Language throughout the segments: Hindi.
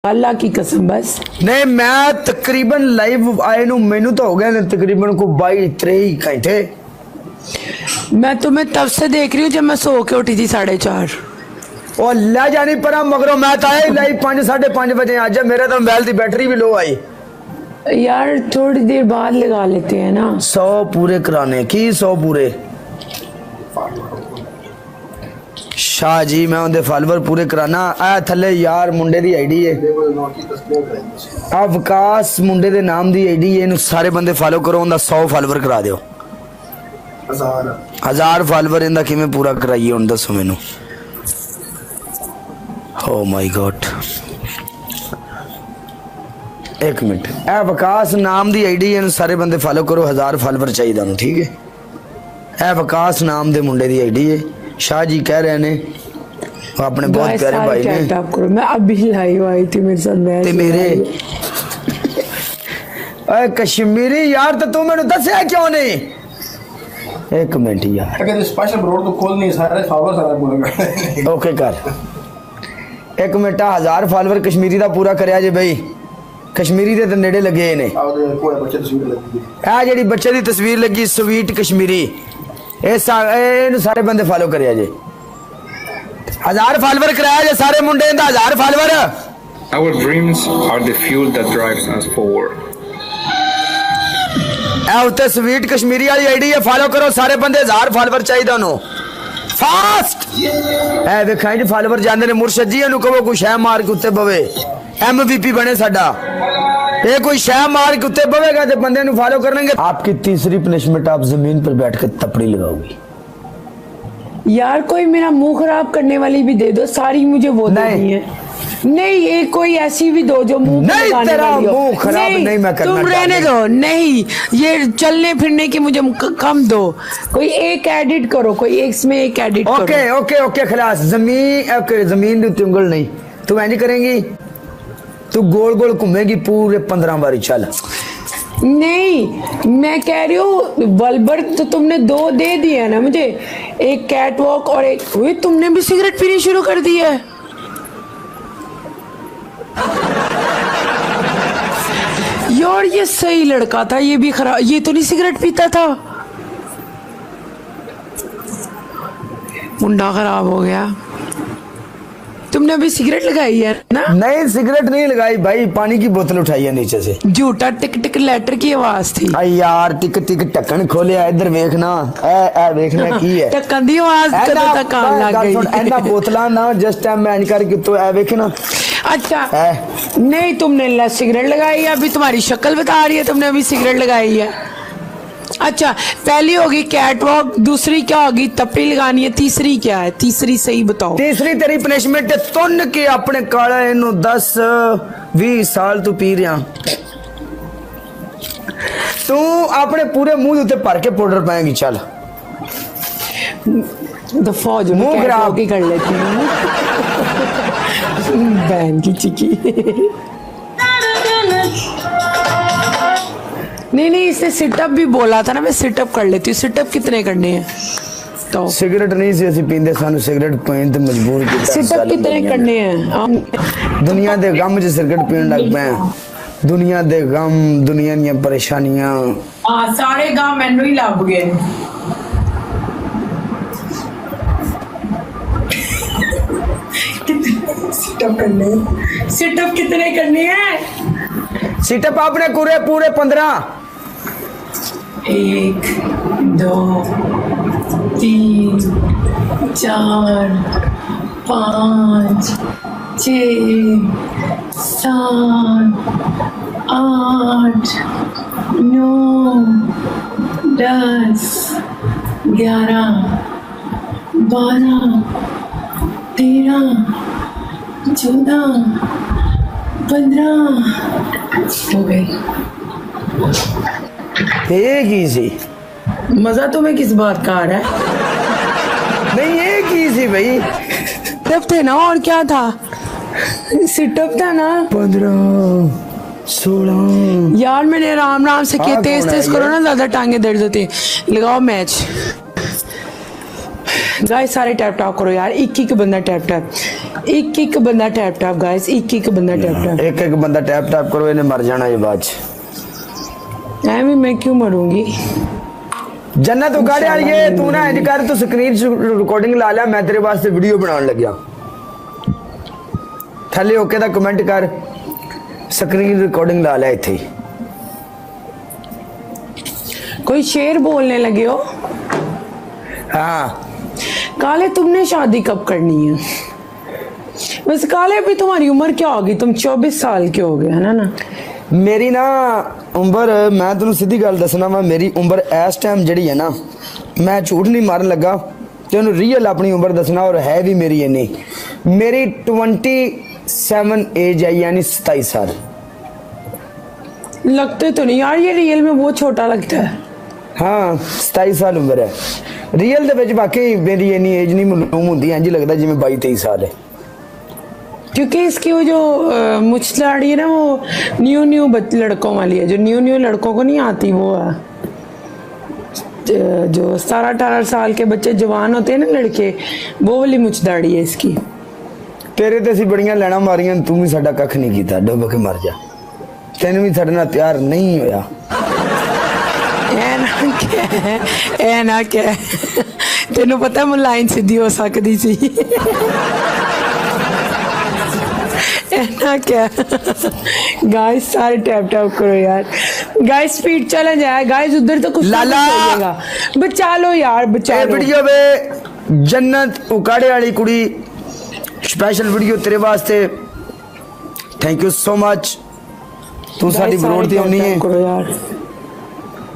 अल्लाह की कसम बस नहीं मैं तकरीबन लाइव आए नु मैनू तो हो गया ने तकरीबन को 22-23 घंटे। मैं तुम्हें तब से देख रही हूँ जब मैं सो के उठी थी 4:30। ओ ला जानी पर मगरों मैं तो आया लाइव 5-5:30 बजे आज मेरे तो मोबाइल की बैटरी भी लो आई। यार थोड़ी देर बाद लगा लेते हैं ना। 100 पूरे कराने की 100 पूरे शाह जी मैं उनके फॉलोवर पूरे कराना आ थले यार मुंडे दी आईडी है आ विकास मुंडे दे नाम दी आईडी है सारे बंदे फॉलो करो उनका 100 फॉलोवर करा दियो 1000 फॉलोवर इनका किवें पूरा कराइए हुण दसो मैनू। ओ माय गॉड एक मिनट ए विकास नाम दी आईडी है सारे बंदे फॉलो करो 1000 फॉलोवर चाहिए उन्हें ठीक है। ए विकास नाम दे मुंडे दी आईडी है शाह जी कह रहे ने अपने बहुत प्यारे भाई ने करो। मैं अभी लाइव आई थी मेरे साथ मैच ते मेरे ओए कश्मीरी यार तो तू मैंने दसया क्यों नहीं। एक मिनट यार अगर स्पेशल रोड तो खोल नहीं सारे फॉलोअर सारा पूरा ओके कर एक मिनट 1000 फॉलोअर कश्मीरी दा पूरा करया जे भाई कश्मीरी दे ते नेड़े लगे ने आ जेडी बच्चे दी तस्वीर लगी स्वीट कश्मीरी सारे बंदे फॉलो करिया जे 1000 फॉलोवर कराया जे सारे मुंडे 1000 follower. Our dreams are the fuel that drives us forward. ए उत्ते स्वीट कश्मीरी वाली आईडी है फॉलो करो सारे बंदे 1000 फॉलोवर चाहिए उन्हों फास्ट ए देखा जी फॉलोवर जांदे ने मुर्शद जी इन्हू कहो कोई शह मार के उत्ते बवे MVP बने साडा ये कोई शह मार के उत्ते बवेगा तो बंदे नु फॉलो करनेंगे। आपकी तीसरी पनिशमेंट आप जमीन पर बैठकर तपड़ी लगाओगी। यार कोई मेरा मुंह खराब करने वाली भी दे दो सारी मुझे वो देनी है। नहीं ये कोई ऐसी भी दो जो मुंह नहीं तेरा मुंह खराब नहीं मैं करना तुम रहने दो नहीं ये चलने फिरने की मुझे कम दो कोई एक एडिट करो कोई एक इसमें एक एडिट करो। ओके ओके ओके खलास जमीन ओके जमीन दी उंगल नहीं तू इंज करेंगी तू गोल गोल घूमेगी पूरे 15 बारी चल। नहीं मैं कह रही हूँ वल्बर तो तुमने 2 दे दिए है ना मुझे एक कैट वॉक और एक तुमने भी सिगरेट पीनी शुरू कर दी है। यार ये सही लड़का था ये भी खराब ये तो नहीं सिगरेट पीता था मुंडा खराब हो गया। तुमने अभी सिगरेट लगाई है ना। नहीं सिगरेट नहीं लगाई भाई पानी की बोतल उठाई है नीचे से झूठा टिक टिक लेटर की आवाज थी। यार टिक टिक ढक्कन खोलिया इधर देखना ए देखना की है ढक्कन दी आवाज कदों तक आन लग गई एना बोतलां ना जस्ट टाइम मैं इंज करके तो ए देखना। अच्छा नहीं तुमने सिगरेट लगाई है अभी तुम्हारी शक्ल बता रही है तुमने अभी सिगरेट लगाई है। अच्छा पहली होगी कैट वॉक दूसरी क्या होगी तपड़ी लगानी है तीसरी क्या है तीसरी सही बताओ। तीसरी तेरी पनिशमेंट तुन के अपने काला इनू 10-20 साल तू पी रहा तू अपने पूरे मुंह उत्ते भर के पाउडर पाएंगी चल तो फौज मुंह खराब ही कर लेती हूँ बहन की चिकी। नहीं इसने सिटअप भी बोला था ना मैं सिटअप कर लेती हूँ। सिटअप कितने करने हैं तो सिगरेट नहीं सी असि पींदे सानू सिगरेट पीन ते मजबूर कीता। सिटअप कितने करने हैं दुनिया दे गम च सिगरेट पीन लग पे दुनिया दे गम दुनिया दी परेशानियां हां सारे गम मैनू ही लग गए। सिटअप करने सिटअप कितने करने हैं सिटअप आपने पूरे 15 1 2 3 4 5 6 7 8 9 10 11 12 13 14 15 हो गई। एक ही सी मजा तुम्हें किस बात का आ रहा है। नहीं एक ही सी भाई सिटअप थे ना और क्या था सिटअप था ना 15-16 यार मैंने आराम से किए तेज करो ना ज्यादा टांगे दर्द होती है। लगाओ मैच गाइस सारे टैप टॉप करो यार एक बंदा टैप टैप एक एक बंदा टैप टैप गाइस, एक एक बंदा टैप टैप। एक एक बंदा टैप टैप करो, इन्हें मर जाना ये बाद च। ऐਵੇਂ मैं क्यों मरूंगी? जन्नत उगाड़े वाली है, तू ना इंज कर, तू स्क्रीन रिकॉर्डिंग ला लिया, मैं तेरे वास्ते वीडियो बनाने लग गया। थले ओके दा कमेंट कर, स्क्रीन रिकॉर्डिंग ला लिया इथे। कोई शेर बोलने लगे हो? हाँ काले तुमने शादी कब करनी है? बस काले अभी तुम्हारी उम्र क्या होगी? तुम 24 साल के हो गए है ना? मेरी ना उम्र, मैं तेन सीधी गल दसना वा, मेरी उम्र इस टाइम जड़ी है ना, मैं झूठ नहीं मारन लगा, तेन रियल अपनी उम्र दसना, और है भी मेरी इन्नी, मेरी 27 एज है, यानी 27 साल। लगते तो नहीं यार, ये रियल में बहुत छोटा लगता है। हाँ 27 साल उम्र है, रियल दे विच बाकी मेरी इन्नी एज नहीं मालूम होंदी, इंज लगदा जिवें 22-23 साल है। क्योंकि इसकी वो जो मुछ दाढ़ी है ना, वो न्यू लड़कों वाली है, जो न्यू लड़कों को नहीं आती, वो है जो 17-18 साल के बच्चे जवान होते हैं ना लड़के, वो वाली मुछ दाढ़ी है इसकी। तेरे ते असीं बड़ियां लैना मारियां, तू भी साडा कख नहीं कीता, डुब के मर जा, तेन भी साडे नाल प्यार नहीं होया। ऐ ना क्या तेनू पता मैं लाइन सीधी हो सकती सी। ना क्या गाइस, सारे टैप टैप करो यार गाइस, स्पीड चैलेंज है गाइस, उधर तो कुछ लाला बचा लो यार, बचा लो। वीडियो में जन्नत उकाड़े वाली कुड़ी स्पेशल वीडियो तेरे वास्ते, थैंक यू सो मच, तू साडी बरोड़ दी होनी है करो यार।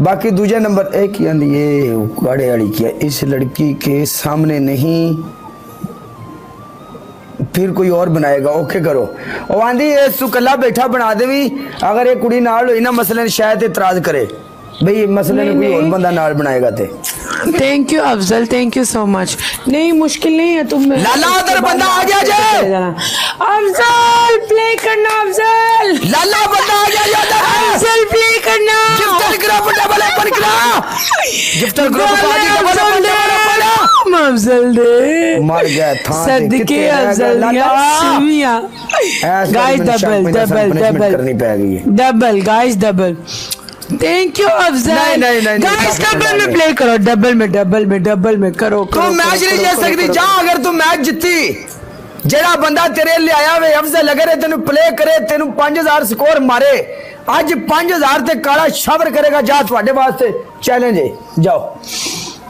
बाकी दूसरा नंबर एक ही आंदी ये उकाड़े वाली किया, इस लड़की के सामने नहीं, फिर कोई और बनाएगा, ओके करो। और आंदी ये तू कला बैठा बना देवी, अगर ये कुड़ी नाल होई ना मसलन शायद इतराज करे, भाई मसलन कोई और बंदा नाल बनाएगा ते। Thank you Afzal, thank you so much. नहीं मुश्किल नहीं है, तुम लाला उधर बंदा आ गया जे, अफजल प्ले करना, अफजल लाला बंदा आ गया याद है, अफजल प्ले करना, गिफ्टर ग्रुप डबल ओपन करा, गिफ्टर ग्रुप पाजी डबल ओपन करा, अफजल दे मर गया था सदके अफजल या guys, double guys, double thank you Afzal. Guys double में प्ले करो, डबल में करो। तू मैच नहीं जीत सकती, जा अगर तू मैच जीती, जेड़ा बंदा तेरे लिए आया वे अफजल, अगर तेन प्ले करे, तेन 5000 स्कोर मारे, आज 5000 ते काला शबर करेगा, जा तुम्हारे वास्ते चैलेंज है, जाओ।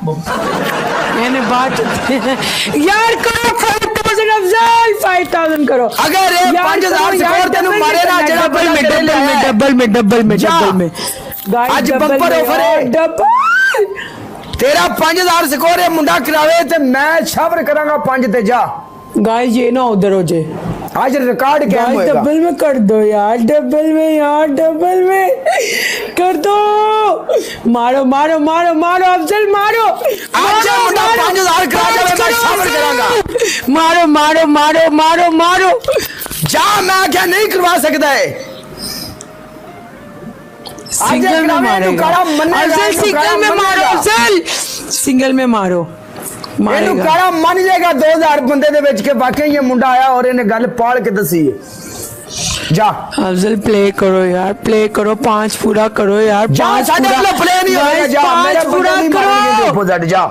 मैंने बात यार करो 5000 अफजल, 5000 करो, अगर 5000 स्कोर तेन मारे ना, जेड़ा डबल में आज बंपर ऑफर है, डबल तेरा 5000 स्कोर है, मुंडा करावे ते मैं शबर करांगा 5 ते, जा गाइस, ये ना उधर हो जाए, आज रिकॉर्ड क्या होएगा। डबल में कर दो यार, डबल में कर दो, मारो अफजल, मारो आज मुंडा 5000 करा जावे, मैं शबर करांगा, मारो जा, मैं क्या नहीं करवा सकता है, सिंगल में मारेगा अफजल, सिंगल में मारो अफजल, सिंगल में मारो, ਇਹਨੂੰ ਕਾਲਾ ਮੰਨ ਜਾਏਗਾ 2000 ਬੰਦੇ ਦੇ ਵਿੱਚ ਕਿ ਵਾਕਈ ਇਹ ਮੁੰਡਾ ਆਇਆ ਔਰ ਇਹਨੇ ਗੱਲ ਪਾਲ ਕੇ ਦੱਸੀ ਹੈ। जा अफजल प्ले करो यार, प्ले करो, 5 पूरा करो यार, जा, 5 पूरा प्ले नहीं होगा, जा मेरा पूरा करो, जा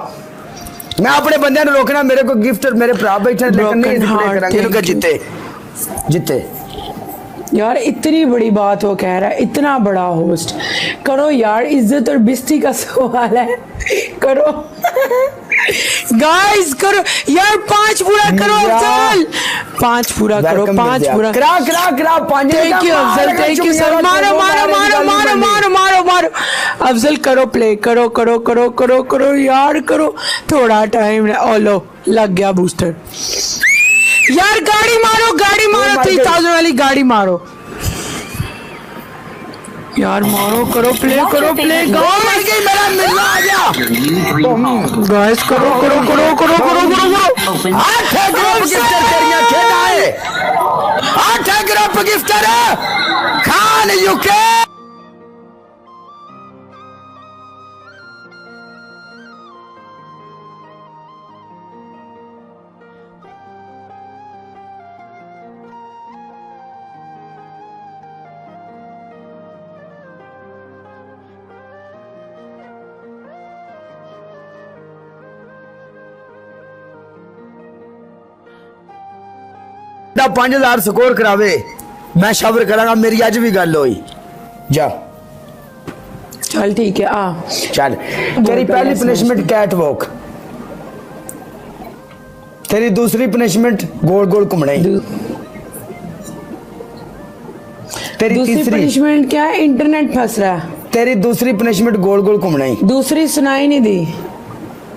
मैं अपने बंदे ने रोकना, मेरे को गिफ्ट मेरे भरा बैठे लेकिन नहीं प्ले करेंगे, इनको जीते यार, इतनी बड़ी बात वो कह रहा है, इतना बड़ा होस्ट करो यार, इज्जत और बिस्ती का सवाल है, करो गाइस, करो यार, 5 पूरा करो अफजल, 5 पूरा करो, 5 पूरा करा 5। Thank you Afzal, thank you sir, मारो अफजल, करो प्ले, करो यार, करो, थोड़ा टाइम, लो लग गया बूस्टर यार, गाड़ी मारो 3000 वाली गाड़ी मारो यार, मारो, करो प्ले, गाइस, करो 8 group gifter Khan UK. 5000 score करावे मैं शबर करांगा मेरी अज भी गल होई जा चल ठीक है आ चल तेरी पहली पनिशमेंट कैट वॉक तेरी दूसरी पनिशमेंट गोल गोल घूमना ही तेरी दूसरी तीसरी पनिशमेंट क्या है? इंटरनेट फंस रहा है। तेरी दूसरी पनिशमेंट गोल गोल घूमना ही दूसरी सुनाई नहीं दी।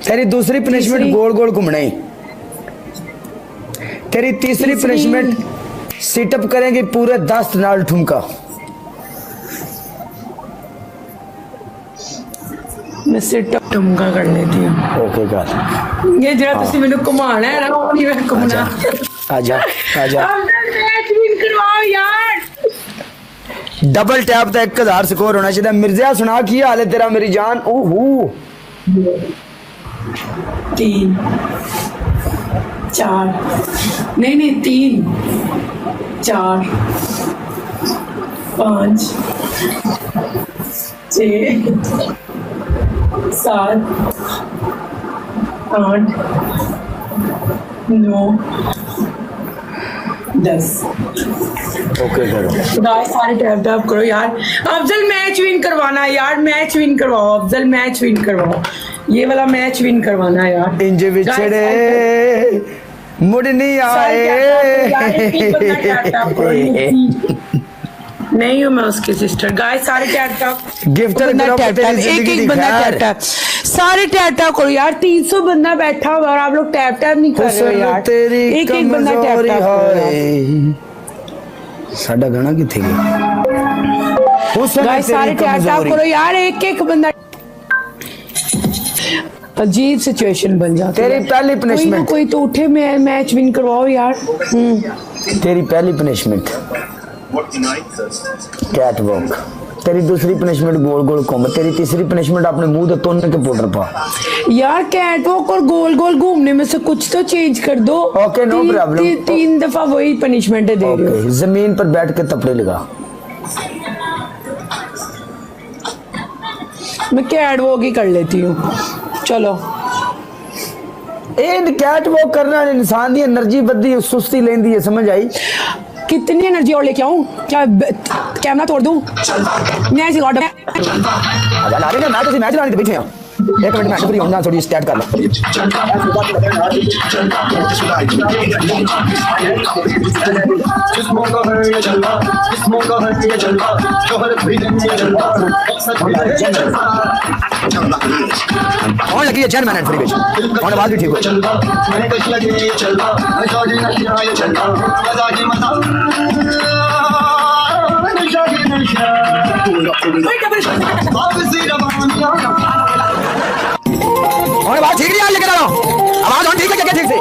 तेरी दूसरी पनिशमेंट तीसरी? गोल गोल घूमना ही तेरी तीसरी पनिशमेंट सिटअप करेंगे पूरे 10 नाल ठुमका मैं सिट ठुमका कर लेती हूँ। ओके कर ये जरा तुसी मैंने घुमाना है ना वो नहीं मैं घुमाना। आजा आजा अब मैच विन करवाओ यार। डबल टैप तो 1000 स्कोर होना चाहिए मिर्जा सुना की हाल है तेरा मेरी जान ओहो 3 4 नहीं 3 4 5 6 7 8 9 10 ओके करो गाइस सारे टैप टैप करो यार। अफजल मैच विन करवाना यार मैच विन करवाओ अफजल मैच विन करवाओ ये वाला मैच विन करवाना यार। इंज विछड़े मुड़ नहीं आए नहीं हूँ मैं उसकी सिस्टर। गाइस सारे टैप टैप गिफ्टर करो तेरी एक जिंदगी एक बंदा खैर। टैप टैप सारे टैप टैप करो यार। 300 बंदा बैठा हुआ और आप लोग टैप टैप नहीं कर रहे हो यार। तेरी एक एक बंदा टैप कमजोरी टैप करो यार। होए साडा गाना किथे गया उस गाइस सारे टैप टैप करो यार एक एक बंदा। अजीब सिचुएशन बन जाती है। तेरी पहली punishment। कोई तो उठे मैच विन करवाओ यार। तेरी पहली पनिशमेंट कैट वॉक तेरी दूसरी पनिशमेंट गोल गोल घूम तेरी तीसरी पनिशमेंट अपने मुंह पे तोड़ने के पाउडर पा यार कैट वॉक और गोल गोल घूमने में से कुछ तो चेंज कर दो। Okay, no problem। 3 दफा वही पनिशमेंट दे रहे हो। ओके जमीन पर बैठ के तपड़े लगा मैं कैट वॉक ही कर लेती हूँ चलो। ਇਹ कैट वॉक करने वाले इंसान दी एनर्जी बद्दी सुस्ती लेंदी है समझ आई कितनी एनर्जी और लेके आऊं क्या कैमरा तोड़ दूं मैं ऐसी ऑर्डर आजा ला रहे मैं तो मैच लाने बैठे हैं 1 मिनट मैच फ्री होना थोड़ी स्टार्ट कर लो और लगी है 10 मिनट फ्री बेच और आवाज भी ठीक हो और आवाज ठीक नहीं आ लेके आ रहा हूं आवाज और ठीक है क्या ठीक से